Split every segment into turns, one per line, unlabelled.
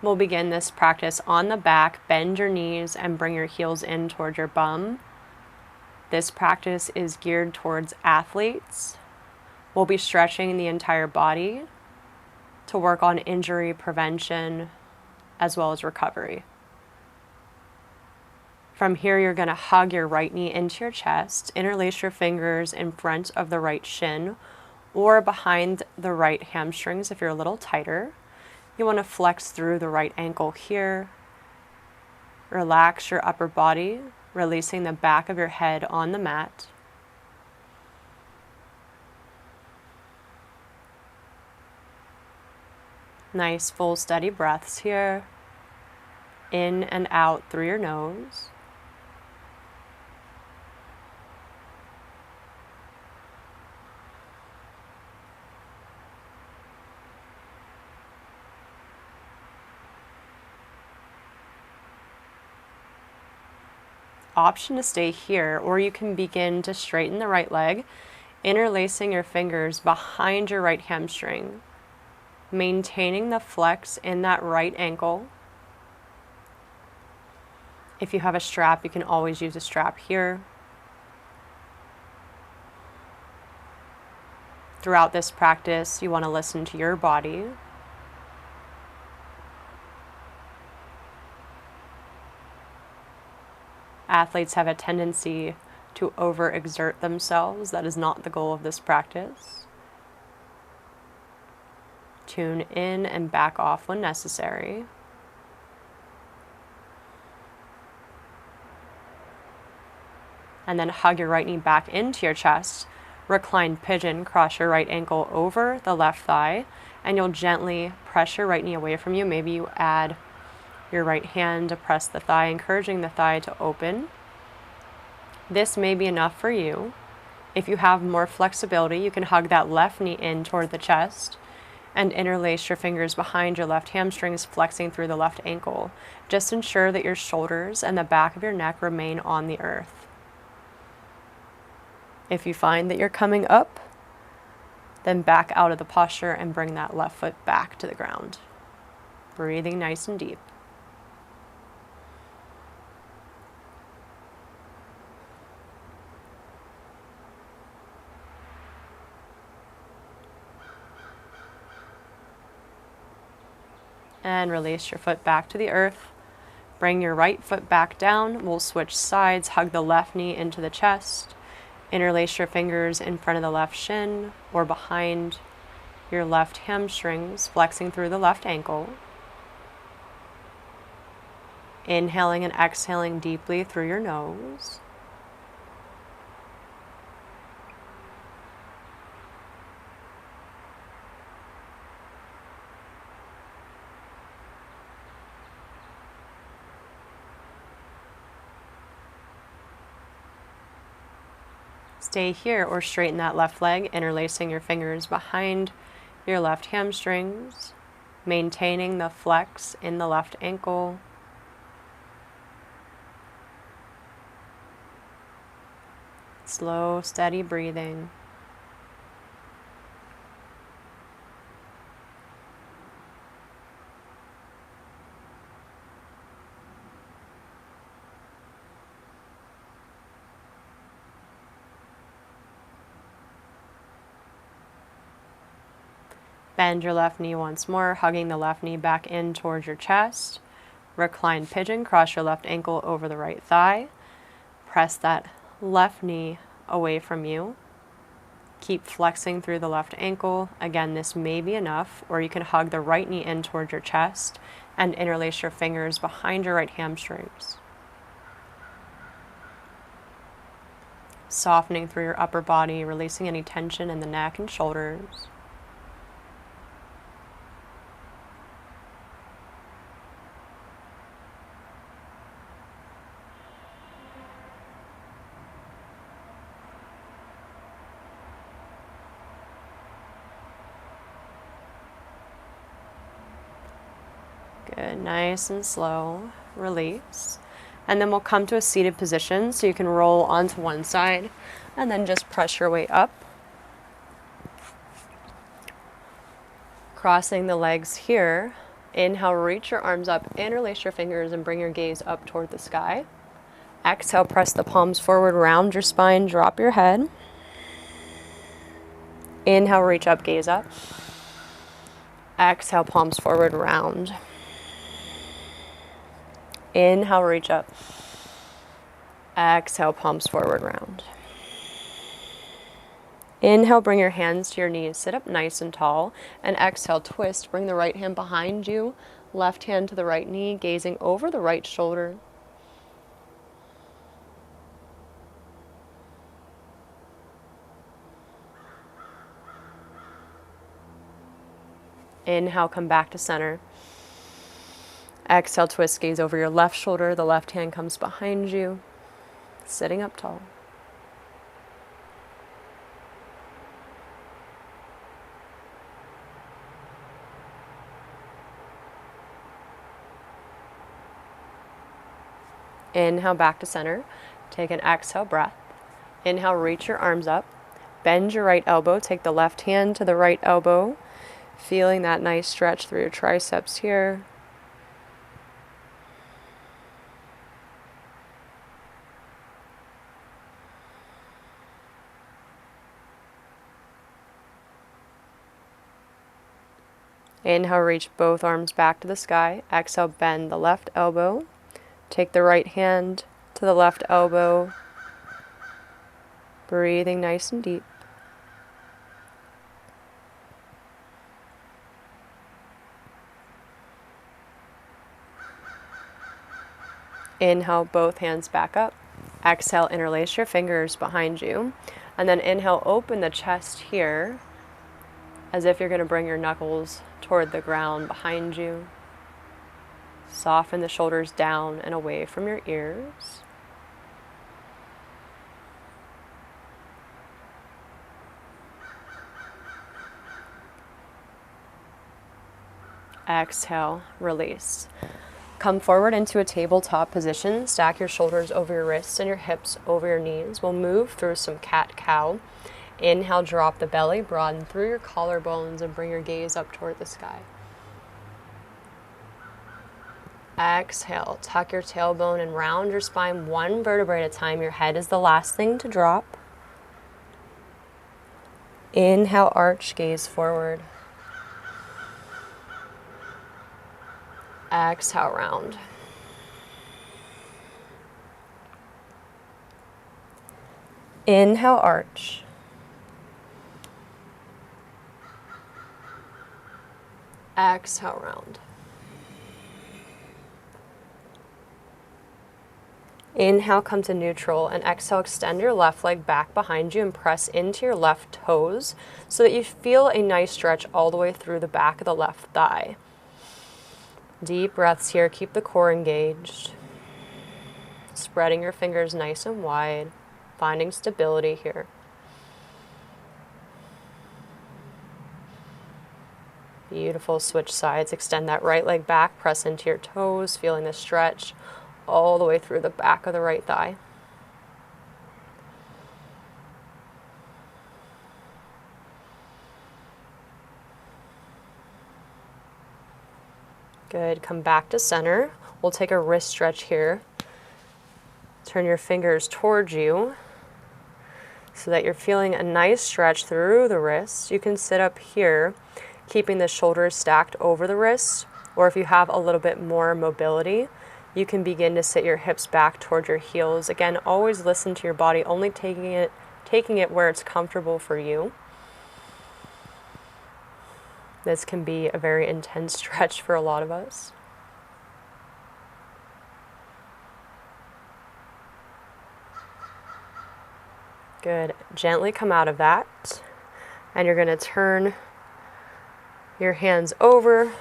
We'll begin this practice on the back. Bend your knees and bring your heels in towards your bum. This practice is geared towards athletes. We'll be stretching the entire body to work on injury prevention as well as recovery. From here, you're going to hug your right knee into your chest, interlace your fingers in front of the right shin or behind the right hamstrings if you're a little tighter. You want to flex through the right ankle here. Relax your upper body, releasing the back of your head on the mat. Nice full steady breaths here. In and out through your nose. Option to stay here, or you can begin to straighten the right leg, interlacing your fingers behind your right hamstring, maintaining the flex in that right ankle. If you have a strap, you can always use a strap here. Throughout this practice, you want to listen to your body. Athletes have a tendency to overexert themselves. That is not the goal of this practice. Tune in and back off when necessary. And then hug your right knee back into your chest. Recline pigeon, cross your right ankle over the left thigh, and you'll gently press your right knee away from you. Maybe you add your right hand to press the thigh, encouraging the thigh to open. This may be enough for you. If you have more flexibility, you can hug that left knee in toward the chest and interlace your fingers behind your left hamstrings, flexing through the left ankle. Just ensure that your shoulders and the back of your neck remain on the earth. If you find that you're coming up, then back out of the posture and bring that left foot back to the ground. Breathing nice and deep. And release your foot back to the earth. Bring your right foot back down. We'll switch sides. Hug the left knee into the chest. Interlace your fingers in front of the left shin or behind your left hamstrings, flexing through the left ankle. Inhaling and exhaling deeply through your nose. Stay here or straighten that left leg, interlacing your fingers behind your left hamstrings, maintaining the flex in the left ankle. Slow, steady breathing. Bend your left knee once more, hugging the left knee back in towards your chest. Recline pigeon, cross your left ankle over the right thigh. Press that left knee away from you. Keep flexing through the left ankle. Again, this may be enough, or you can hug the right knee in towards your chest and interlace your fingers behind your right hamstrings. Softening through your upper body, releasing any tension in the neck and shoulders. Good, nice and slow, release. And then we'll come to a seated position, so you can roll onto one side and then just press your way up. Crossing the legs here, Inhale, reach your arms up, interlace your fingers, and bring your gaze up toward the sky. Exhale, press the palms forward, round your spine, drop your head. Inhale, reach up, gaze up. Exhale, palms forward, round. Inhale, reach up. Exhale, palms forward, round. Inhale, bring your hands to your knees, sit up nice and tall, and exhale, twist, bring the right hand behind you, left hand to the right knee, gazing over the right shoulder. Inhale, come back to center. Exhale, twist, gaze over your left shoulder, the left hand comes behind you, sitting up tall. Inhale, back to center. Take an exhale breath. Inhale, reach your arms up. Bend your right elbow. Take the left hand to the right elbow. Feeling that nice stretch through your triceps here. Inhale, reach both arms back to the sky. Exhale, bend the left elbow. Take the right hand to the left elbow. Breathing nice and deep. Inhale, both hands back up. Exhale, interlace your fingers behind you. And then inhale, open the chest here as if you're going to bring your knuckles toward the ground behind you. Soften the shoulders down and away from your ears. Exhale, release. Come forward into a tabletop position. Stack your shoulders over your wrists and your hips over your knees. We'll move through some cat-cow. Inhale, drop the belly, broaden through your collarbones and bring your gaze up toward the sky. Exhale, tuck your tailbone and round your spine one vertebrae at a time. Your head is the last thing to drop. Inhale, arch, gaze forward. Exhale, round. Inhale, arch. Exhale, round. Inhale, come to neutral, and exhale, extend your left leg back behind you and press into your left toes so that you feel a nice stretch all the way through the back of the left thigh. Deep breaths here, keep the core engaged. Spreading your fingers nice and wide, finding stability here. Beautiful, switch sides, extend that right leg back, press into your toes, feeling the stretch all the way through the back of the right thigh. Good, come back to center. We'll take a wrist stretch here. Turn your fingers towards you so that you're feeling a nice stretch through the wrists. You can sit up here, keeping the shoulders stacked over the wrists, or if you have a little bit more mobility, you can begin to sit your hips back toward your heels. Again, always listen to your body, only taking it where it's comfortable for you. This can be a very intense stretch for a lot of us. Good. Gently come out of that, and you're going to turn your hands over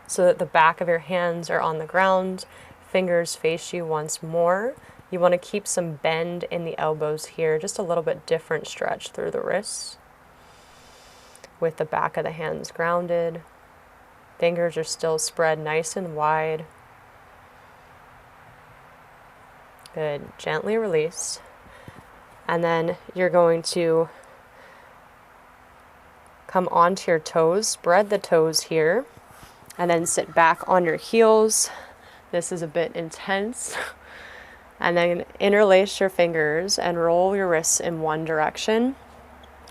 so that the back of your hands are on the ground. Fingers face you once more. You want to keep some bend in the elbows here, just a little bit different stretch through the wrists. With the back of the hands grounded. Fingers are still spread nice and wide. Good. Gently release. And then you're going to come onto your toes, spread the toes here, And then sit back on your heels. This is a bit intense. And then interlace your fingers and roll your wrists in one direction.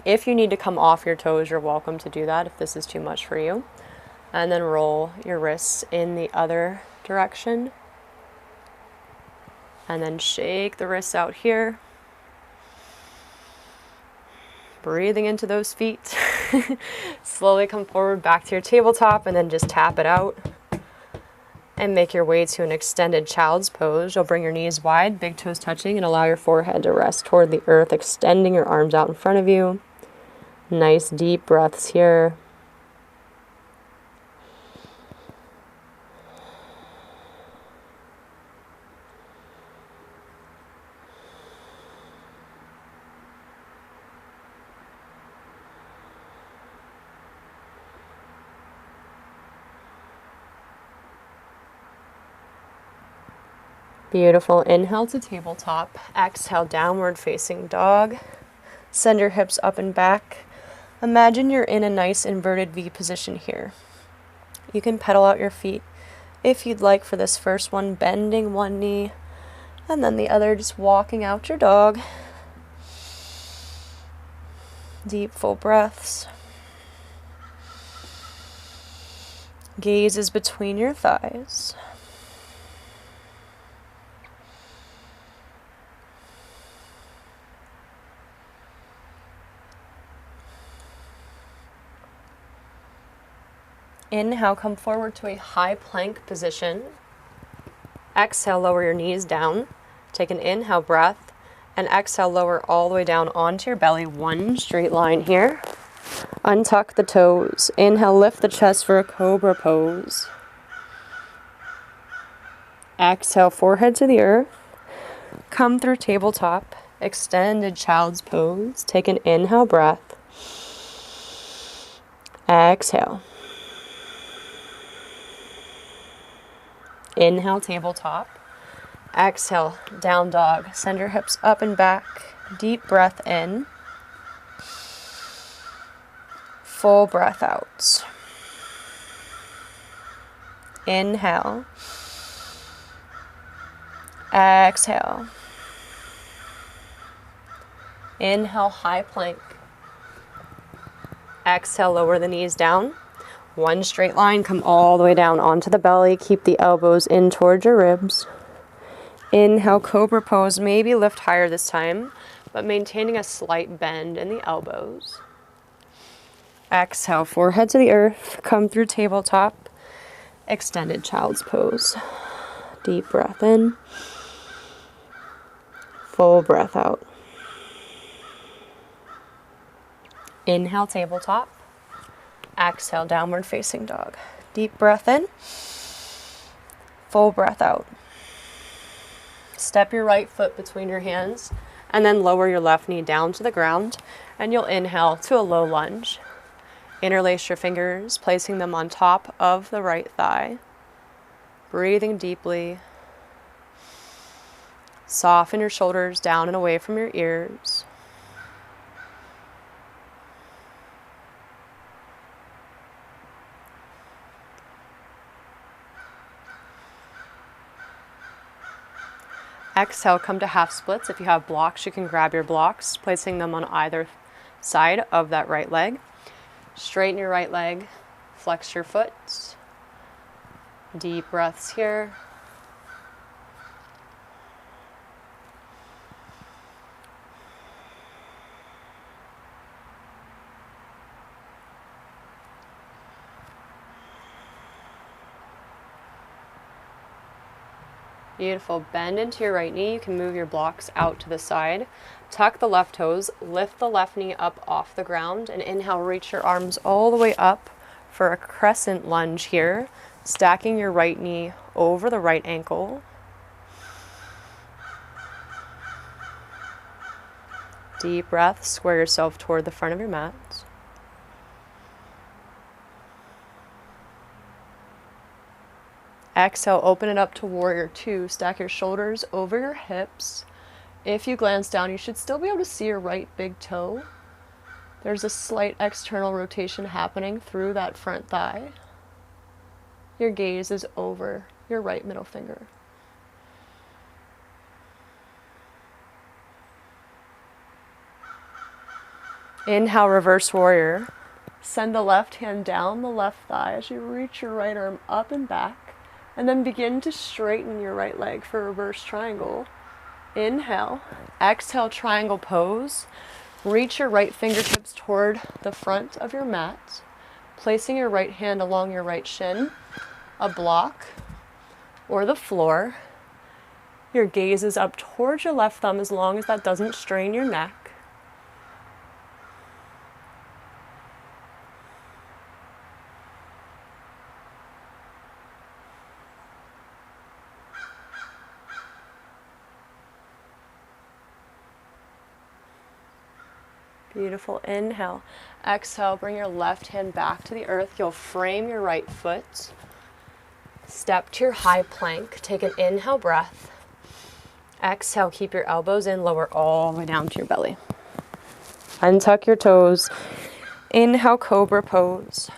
If you need to come off your toes, you're welcome to do that if this is too much for you. And then roll your wrists in the other direction. And then shake the wrists out here. Breathing into those feet. Slowly come forward back to your tabletop and then just tap it out. And make your way to an extended child's pose. You'll bring your knees wide, big toes touching, and allow your forehead to rest toward the earth, extending your arms out in front of you. Nice deep breaths here. Beautiful. Inhale to tabletop. Exhale, downward facing dog. Send your hips up and back. Imagine you're in a nice inverted V position here. You can pedal out your feet if you'd like for this first one, bending one knee and then the other, just walking out your dog. Deep, full breaths. Gaze is between your thighs. Inhale, come forward to a high plank position. Exhale, lower your knees down. Take an inhale breath, and exhale, lower all the way down onto your belly. One straight line here. Untuck the toes. Inhale, lift the chest for a cobra pose. Exhale, forehead to the earth. Come through tabletop. Extended child's pose. Take an inhale breath. Exhale. Inhale, tabletop. Exhale, down dog. Send your hips up and back. Deep breath in. Full breath out. Inhale. Exhale. Inhale, high plank. Exhale, lower the knees down. One straight line, come all the way down onto the belly. Keep the elbows in towards your ribs. Inhale, cobra pose. Maybe lift higher this time, but maintaining a slight bend in the elbows. Exhale, forehead to the earth. Come through tabletop. Extended child's pose. Deep breath in. Full breath out. Inhale, tabletop. Exhale, downward facing dog. Deep breath in. Full breath out. Step your right foot between your hands and then lower your left knee down to the ground, and you'll inhale to a low lunge. Interlace your fingers, placing them on top of the right thigh. Breathing deeply. Soften your shoulders down and away from your ears. Exhale, come to half splits. If you have blocks, you can grab your blocks, placing them on either side of that right leg. Straighten your right leg, flex your foot. Deep breaths here. Beautiful. Bend into your right knee. You can move your blocks out to the side. Tuck the left toes. Lift the left knee up off the ground. And inhale, reach your arms all the way up for a crescent lunge here. Stacking your right knee over the right ankle. Deep breath. Square yourself toward the front of your mat. Exhale, open it up to warrior two. Stack your shoulders over your hips. If you glance down, you should still be able to see your right big toe. There's a slight external rotation happening through that front thigh. Your gaze is over your right middle finger. Inhale, reverse warrior. Send the left hand down the left thigh as you reach your right arm up and back, and then begin to straighten your right leg for reverse triangle. Inhale, exhale, triangle pose. Reach your right fingertips toward the front of your mat, placing your right hand along your right shin, a block, or the floor. Your gaze is up towards your left thumb as long as that doesn't strain your neck. Beautiful. Inhale. Exhale, bring your left hand back to the earth. You'll frame your right foot. Step to your high plank. Take an inhale breath. Exhale, keep your elbows in, lower all the way down to your belly. Untuck your toes. Inhale, cobra pose.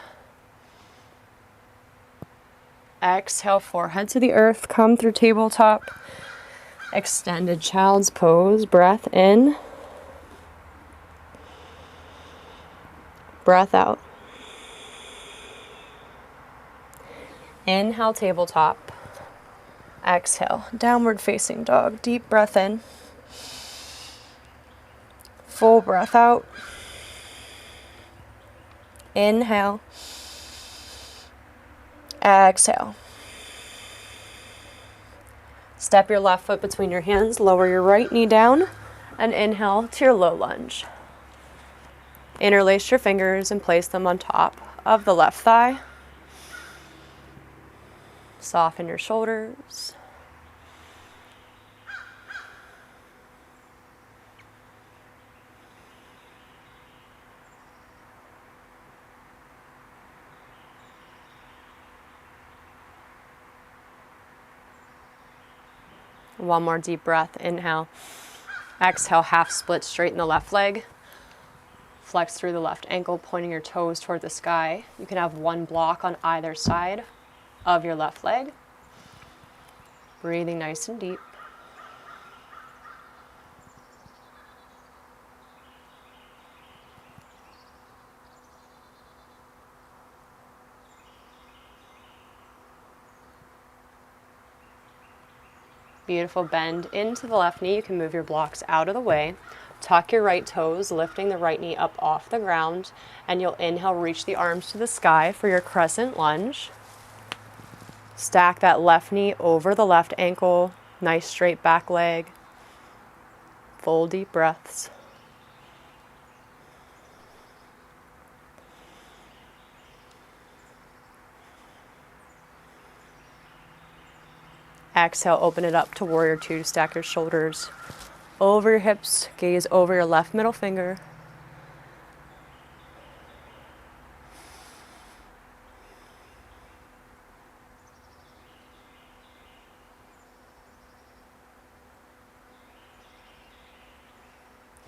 Exhale, forehead to the earth. Come through tabletop. Extended child's pose. Breath in. Breath out. Inhale, tabletop. Exhale, downward facing dog. Deep breath in. Full breath out. Inhale. Exhale. Step your left foot between your hands. Lower your right knee down. And inhale to your low lunge. Interlace your fingers and place them on top of the left thigh. Soften your shoulders. One more deep breath. Inhale. Exhale, half split, straighten the left leg. Flex through the left ankle, pointing your toes toward the sky. You can have one block on either side of your left leg. Breathing nice and deep. Beautiful. Bend into the left knee. You can move your blocks out of the way. Tuck your right toes, lifting the right knee up off the ground, and you'll inhale, reach the arms to the sky for your crescent lunge. Stack that left knee over the left ankle, nice straight back leg. Full deep breaths. Exhale, open it up to warrior two. Stack your shoulders over your hips, gaze over your left middle finger.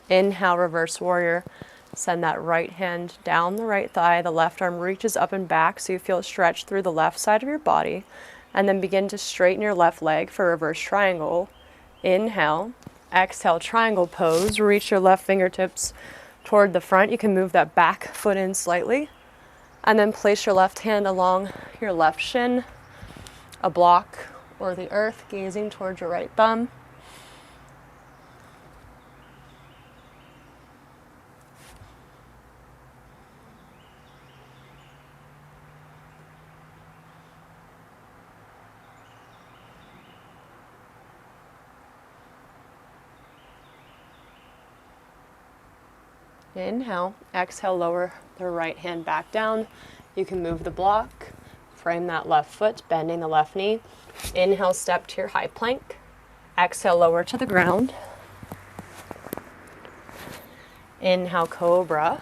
Inhale, reverse warrior. Send that right hand down the right thigh. The left arm reaches up and back so you feel it stretch through the left side of your body. And then begin to straighten your left leg for reverse triangle. Inhale. Exhale, triangle pose. Reach your left fingertips toward the front. You can move that back foot in slightly. And then place your left hand along your left shin, a block or the earth, gazing towards your right thumb. Inhale, exhale, lower the right hand back down. You can move the block, frame that left foot, bending the left knee. Inhale, step to your high plank. Exhale, lower to the ground. Inhale, cobra.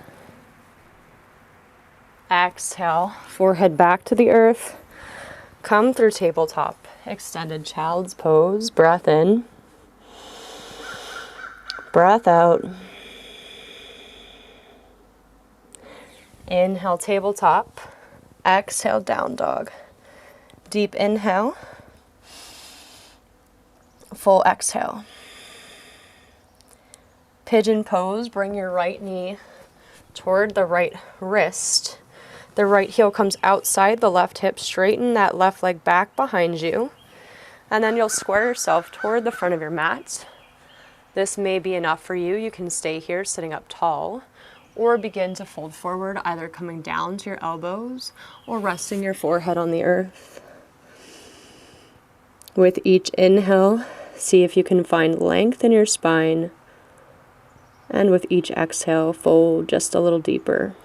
Exhale, forehead back to the earth. Come through tabletop. Extended child's pose. Breath in. Breath out. Inhale, tabletop. Exhale, down dog. Deep inhale. Full exhale. Pigeon pose. Bring your right knee toward the right wrist. The right heel comes outside the left hip. Straighten that left leg back behind you. And then you'll square yourself toward the front of your mat. This may be enough for you. You can stay here sitting up tall, or begin to fold forward, either coming down to your elbows or resting your forehead on the earth. With each inhale, see if you can find length in your spine. And with each exhale, fold just a little deeper.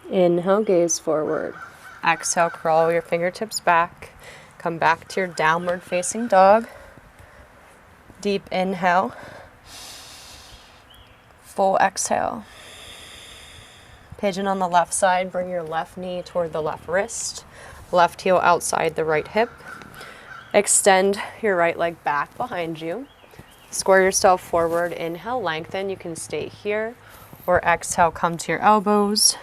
Inhale, gaze forward. Exhale, crawl your fingertips back. Come back to your downward facing dog. Deep inhale. Full exhale. Pigeon on the left side. Bring your left knee toward the left wrist. Left heel outside the right hip. Extend your right leg back behind you. Square yourself forward. Inhale, lengthen. You can stay here. Or exhale, come to your elbows.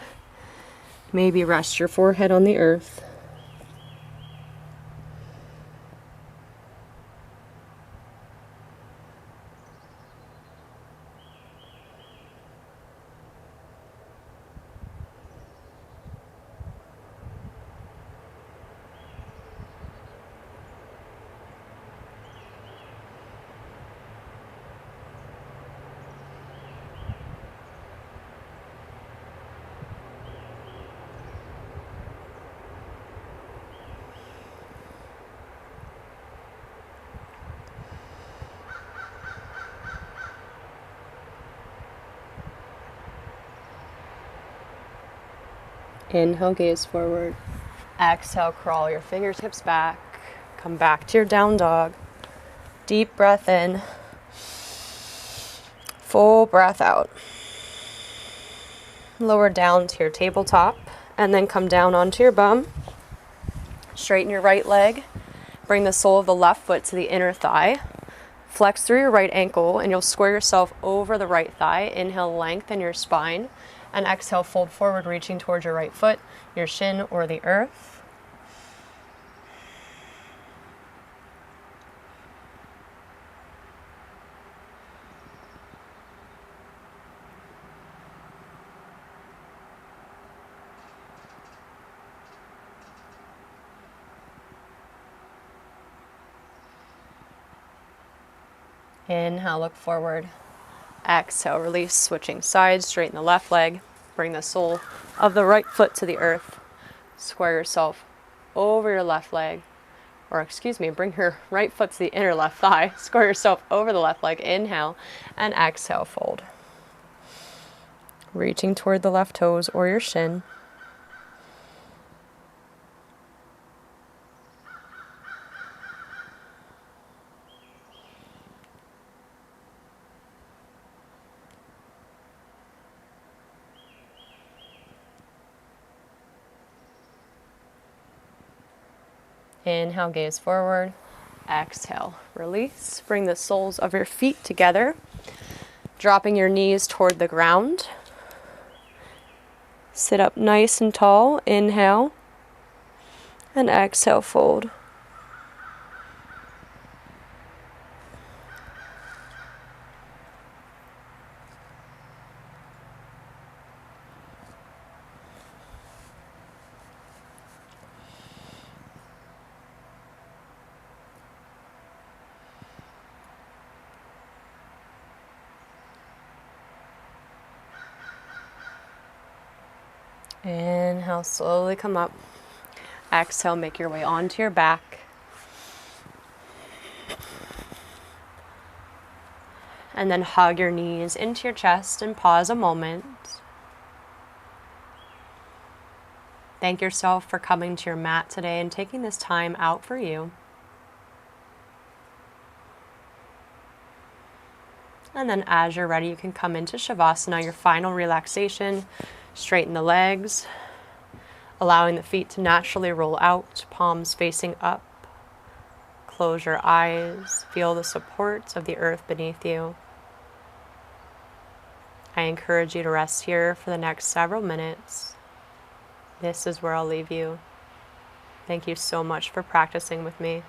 Maybe rest your forehead on the earth. Inhale, gaze forward. Exhale, crawl your fingertips back. Come back to your down dog. Deep breath in. Full breath out. Lower down to your tabletop and then come down onto your bum. Straighten your right leg. Bring the sole of the left foot to the inner thigh. Flex through your right ankle and you'll square yourself over the right thigh. Inhale, lengthen your spine. And exhale, fold forward, reaching towards your right foot, your shin, or the earth. Inhale, look forward. Exhale, release, switching sides, straighten the left leg. Bring the sole of the right foot to the earth. Square yourself over your left leg. Bring your right foot to the inner left thigh. Square yourself over the left leg. Inhale and exhale, fold. Reaching toward the left toes or your shin. Inhale, gaze forward. Exhale, release. Bring the soles of your feet together, dropping your knees toward the ground. Sit up nice and tall. Inhale, and exhale, fold. Inhale, slowly come up. Exhale, make your way onto your back. And then hug your knees into your chest and pause a moment. Thank yourself for coming to your mat today and taking this time out for you. And then as you're ready, you can come into shavasana, your final relaxation. Straighten the legs, allowing the feet to naturally roll out, palms facing up. Close your eyes, feel the support of the earth beneath you. I encourage you to rest here for the next several minutes. This is where I'll leave you. Thank you so much for practicing with me.